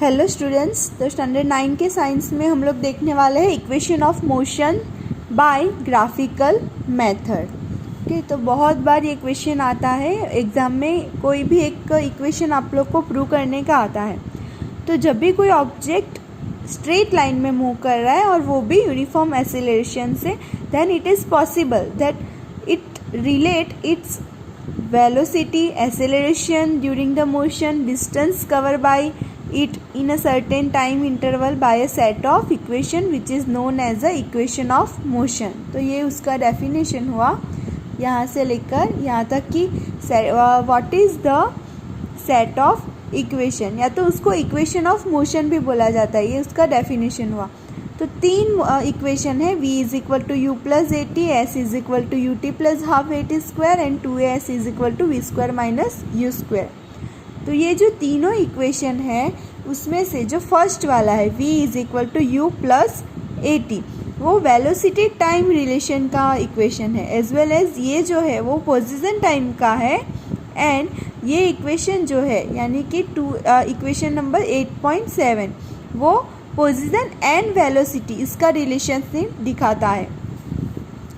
Hello students, तो standard 9 के science में हम लोग देखने वाले हैं equation of motion by graphical method. Okay, तो बहुत बार ये क्वेश्चन आता है एग्ज़ाम में। कोई भी एक इक्वेशन आप लोग को प्रूव करने का आता है। तो जब भी कोई ऑब्जेक्ट स्ट्रेट लाइन में मूव कर रहा है और वो भी यूनिफॉर्म एक्सेलरेशन से, then it is possible that it relate its velocity, acceleration during the motion, distance covered by it in a certain time interval by a set of equation which is known as the equation of motion। तो ये उसका definition हुआ यहाँ से लेकर यहाँ तक कि what is the set of equation, या तो उसको इक्वेशन ऑफ मोशन भी बोला जाता है। ये उसका डेफिनेशन हुआ। तो तीन इक्वेशन है, v is equal to u plus a t, s is equal to u t plus half a t square and 2as is equal to v square minus u square. तो ये जो तीनों equation है उसमें से जो first वाला है v is equal to u plus a t, वो वेलोसिटी टाइम रिलेशन का इक्वेशन है, एज वेल एज ये जो है वो पोजीशन टाइम का है। एंड ये इक्वेशन जो है यानी कि इक्वेशन नंबर 8.7 वो पोजीशन एंड वेलोसिटी इसका रिलेशनशिप दिखाता है।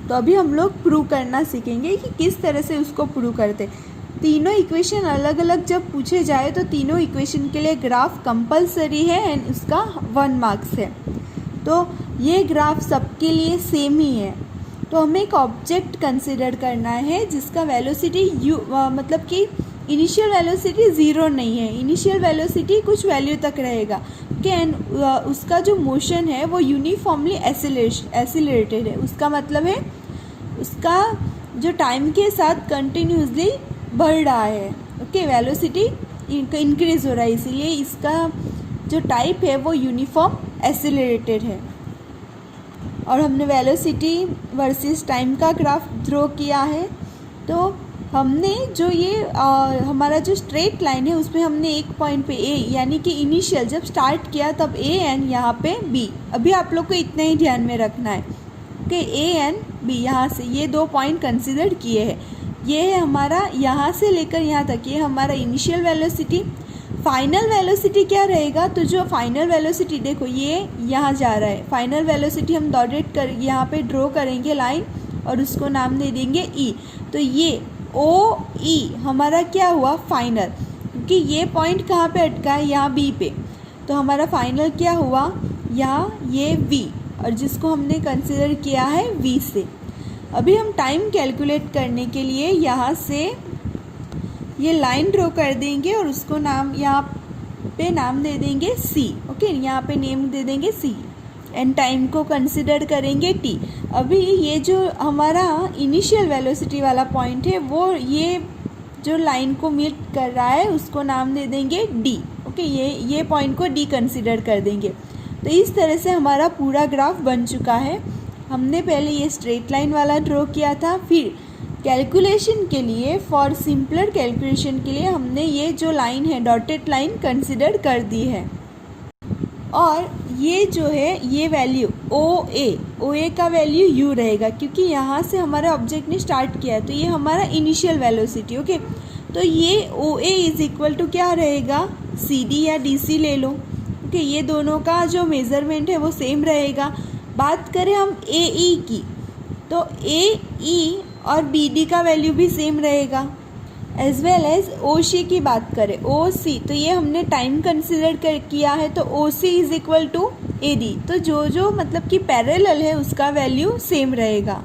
तो अभी हम लोग प्रूव करना सीखेंगे कि किस तरह से उसको प्रूव करते। तीनों इक्वेशन अलग अलग जब पूछे जाए तो तीनों इक्वेशन के लिए ग्राफ कंपलसरी है एंड उसका 1 मार्क्स है। तो ये ग्राफ सबके लिए सेम ही है। तो हमें एक ऑब्जेक्ट कंसिडर करना है जिसका वेलोसिटी मतलब कि इनिशियल वेलोसिटी 0 नहीं है, इनिशियल वेलोसिटी कुछ वैल्यू तक रहेगा। एंड उसका जो मोशन है वो यूनिफॉर्मली एसिलेटेड है। उसका मतलब है उसका जो टाइम के साथ कंटिन्यूसली बढ़ रहा है। ओके, वेलोसिटी इंक्रीज हो रहा है, इसीलिए इसका जो टाइप है वो यूनिफॉर्म एसिलेटेड है। और हमने वेलोसिटी वर्सेस टाइम का ग्राफ ड्रॉ किया है। तो हमने जो ये हमारा जो स्ट्रेट लाइन है उसमें हमने एक पॉइंट पे ए यानी कि इनिशियल जब स्टार्ट किया तब ए एन, यहाँ पे बी। अभी आप लोग को इतना ही ध्यान में रखना है कि ए एन बी यहाँ से ये 2 पॉइंट कंसिडर किए हैं। ये है हमारा यहाँ से लेकर यहाँ तक, ये हमारा इनिशियल वेलोसिटी। फाइनल वेलोसिटी क्या रहेगा, तो जो फाइनल वेलोसिटी देखो ये यहाँ जा रहा है, फाइनल वेलोसिटी हम डॉटेड कर यहाँ पे ड्रॉ करेंगे लाइन और उसको नाम दे देंगे ई। तो ये ओ ई हमारा क्या हुआ फाइनल, क्योंकि ये पॉइंट कहाँ पे अटका है, यहाँ बी पे। तो हमारा फाइनल क्या हुआ यहाँ ये वी, और जिसको हमने कंसिडर किया है वी से। अभी हम टाइम कैलकुलेट करने के लिए यहाँ से ये लाइन ड्रॉ कर देंगे और उसको नाम यहाँ पे नाम दे देंगे सी। ओके, यहाँ पे नेम दे देंगे सी एंड टाइम को कंसिडर करेंगे टी। अभी ये जो हमारा इनिशियल वेलोसिटी वाला पॉइंट है वो ये जो लाइन को मीट कर रहा है उसको नाम दे देंगे डी। ओके, ये पॉइंट को डी कंसिडर कर देंगे। तो इस तरह से हमारा पूरा ग्राफ बन चुका है। हमने पहले ये स्ट्रेट लाइन वाला ड्रॉ किया था, फिर कैलकुलेशन के लिए फॉर सिंपलर कैलकुलेशन के लिए हमने ये जो लाइन है डॉटेड लाइन कंसिडर कर दी है। और ये जो है ये वैल्यू ओ ए का वैल्यू यू रहेगा, क्योंकि यहाँ से हमारा ऑब्जेक्ट ने स्टार्ट किया है। तो ये हमारा इनिशियल वेलोसिटी। ओके, तो ये ओ ए इज इक्वल टू क्या रहेगा, सी डी या डी सी ले लो। ओके, ये दोनों का जो मेज़रमेंट है वो सेम रहेगा। बात करें हम ए ई की, तो ए ई और बी डी का वैल्यू भी सेम रहेगा। एज वेल एज ओ सी की बात करें, ओ सी, तो ये हमने टाइम कंसिडर किया है, तो O C is equal to A D. तो जो मतलब कि पैरेलल है उसका वैल्यू सेम रहेगा।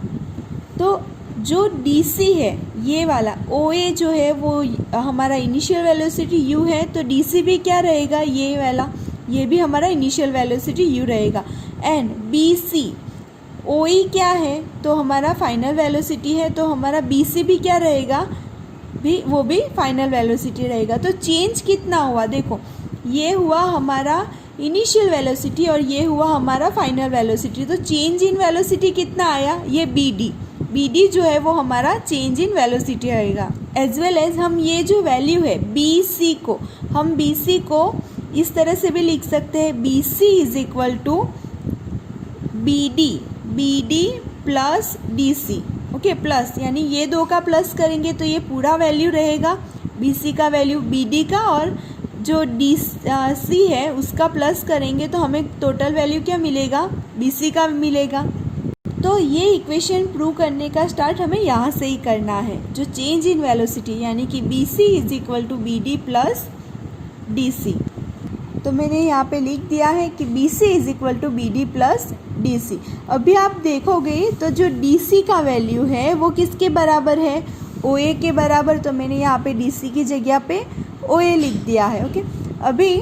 तो जो डी सी है ये वाला, ओ ए जो है वो हमारा इनिशियल वेलोसिटी यू है, तो डी सी भी क्या रहेगा, ये वाला, ये भी हमारा इनिशियल वेलोसिटी यू रहेगा। एंड बी सी, ओ ई क्या है तो हमारा फाइनल वेलोसिटी है, तो हमारा बी सी भी क्या रहेगा, वो भी फाइनल वेलोसिटी रहेगा। तो चेंज कितना हुआ देखो, ये हुआ हमारा इनिशियल वेलोसिटी और ये हुआ हमारा फाइनल वेलोसिटी। तो चेंज इन वेलोसिटी कितना आया, ये बी डी जो है वो हमारा चेंज इन वेलोसिटी आएगा। एज वेल एज हम ये जो वैल्यू है बी सी को, हम बी सी को इस तरह से भी लिख सकते हैं, B C is equal to B D plus D C. Okay, plus यानी ये 2 का प्लस करेंगे तो ये पूरा वैल्यू रहेगा बी सी का वैल्यू बी डी का, और जो डी सी है उसका प्लस करेंगे तो हमें टोटल वैल्यू क्या मिलेगा, बी सी का मिलेगा। तो ये इक्वेशन प्रूव करने का स्टार्ट हमें यहाँ से ही करना है, जो चेंज इन वेलोसिटी यानी कि B C is equal to B D plus D C. तो मैंने यहाँ पे लिख दिया है कि B C is equal to B D plus D C. अभी आप देखोगे तो जो डी सी का वैल्यू है वो किसके बराबर है, ओ ए के बराबर। तो मैंने यहाँ पे डी सी की जगह पे ओ ए लिख दिया है। ओके, अभी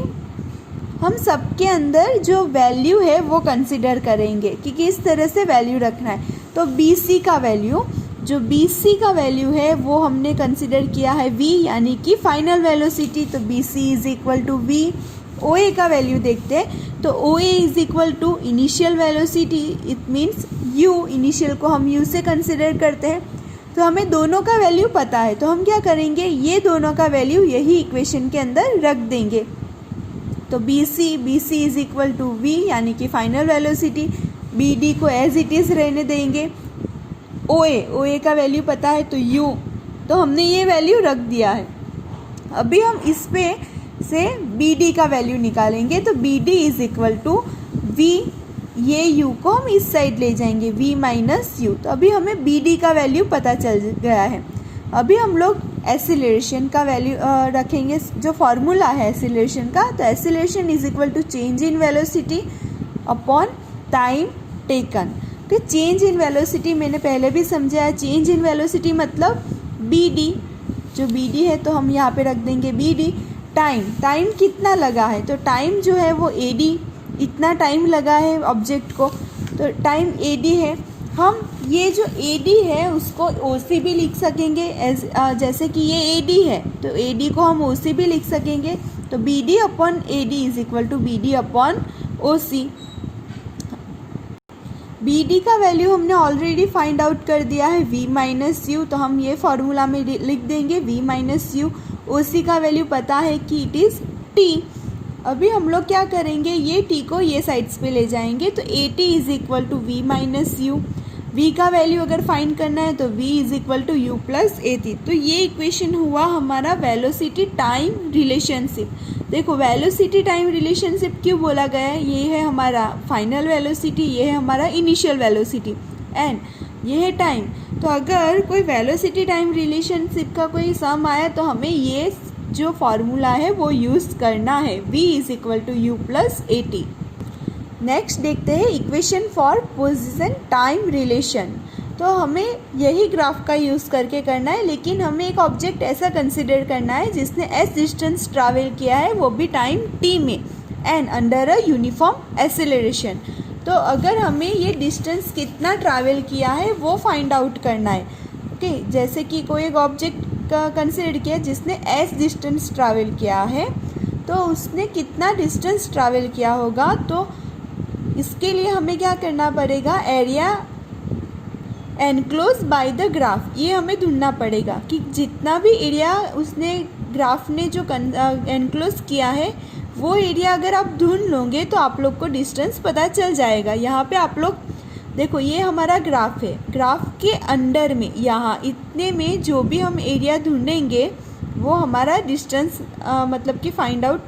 हम सबके अंदर जो वैल्यू है वो कंसिडर करेंगे कि किस तरह से वैल्यू रखना है। तो बी सी का वैल्यू, जो बी सी का वैल्यू है वो हमने कंसिडर किया है v यानी कि फाइनल वेलोसिटी। तो B C is equal to v. O A का वैल्यू देखते हैं तो O A is equal to initial velocity, it means u, initial को हम u से कंसिडर करते हैं। तो हमें दोनों का वैल्यू पता है, तो हम क्या करेंगे, ये दोनों का वैल्यू यही इक्वेशन के अंदर रख देंगे। तो B C is equal to v यानी कि फाइनल वेलोसिटी, बी डी को एज इट इज़ रहने देंगे। ओ ए का वैल्यू पता है तो u, तो हमने ये वैल्यू रख दिया है। अभी हम इस पे से बी डी का वैल्यू निकालेंगे। तो B D is equal to v, ये u को हम इस साइड ले जाएंगे, v माइनस यू। तो अभी हमें बी डी का वैल्यू पता चल गया है। अभी हम लोग एक्सीलरेशन का वैल्यू रखेंगे, जो फॉर्मूला है एक्सीलरेशन का। तो acceleration is equal to change in velocity upon time taken. तो चेंज इन वेलोसिटी मैंने पहले भी समझाया, चेंज इन वेलोसिटी मतलब बी डी, जो बी डी है तो हम यहाँ पे रख देंगे बी डी। टाइम कितना लगा है, तो टाइम जो है वो ए डी, इतना टाइम लगा है ऑब्जेक्ट को, तो टाइम ए डी है। हम ये जो ए डी है उसको ओ सी भी लिख सकेंगे, एज जैसे कि ये ए डी है तो ए डी को हम ओ सी भी लिख सकेंगे। तो B D upon A D is equal to B D upon O C. B D का वैल्यू हमने ऑलरेडी फाइंड आउट कर दिया है, v माइनस यू। तो हम ये फॉर्मूला में लिख देंगे v माइनस यू। ओ सी का वैल्यू पता है कि इट इज़ t। अभी हम लोग क्या करेंगे, ये t को ये साइड्स पे ले जाएंगे। तो a t is equal to v minus u. v का वैल्यू अगर फाइंड करना है तो v is equal to u plus a t. तो ये इक्वेशन हुआ हमारा वेलोसिटी टाइम रिलेशनशिप। देखो वेलोसिटी टाइम रिलेशनशिप क्यों बोला गया है, ये है हमारा फाइनल वेलोसिटी, ये है हमारा इनिशियल वेलोसिटी एंड ये है टाइम। तो अगर कोई वेलोसिटी टाइम रिलेशनशिप का कोई सम आया तो हमें ये जो फॉर्मूला है वो यूज़ करना है, v is equal to u plus a t. Next देखते हैं equation for position time relation. तो हमें यही ग्राफ का यूज़ करके करना है, लेकिन हमें एक ऑब्जेक्ट ऐसा कंसिडर करना है जिसने s डिस्टेंस ट्रैवल किया है, वो भी टाइम t में and under a uniform acceleration. तो अगर हमें ये डिस्टेंस कितना ट्रैवल किया है वो फाइंड आउट करना है। ओके, जैसे कि कोई एक ऑब्जेक्ट का कंसिडर किया जिसने s डिस्टेंस ट्रैवल किया है, तो उसने कितना डिस्टेंस ट्रैवल किया होगा। तो इसके लिए हमें क्या करना पड़ेगा, area enclose by the graph, ये हमें ढूंढना पड़ेगा कि जितना भी एरिया उसने ग्राफ ने जो एनक्लोज किया है वो एरिया अगर आप ढूंढ लोगे तो आप लोग को डिस्टेंस पता चल जाएगा। यहाँ पे आप लोग देखो, ये हमारा ग्राफ है, ग्राफ के अंडर में यहाँ इतने में जो भी हम एरिया ढूंढेंगे वो हमारा डिस्टेंस मतलब कि फाइंड आउट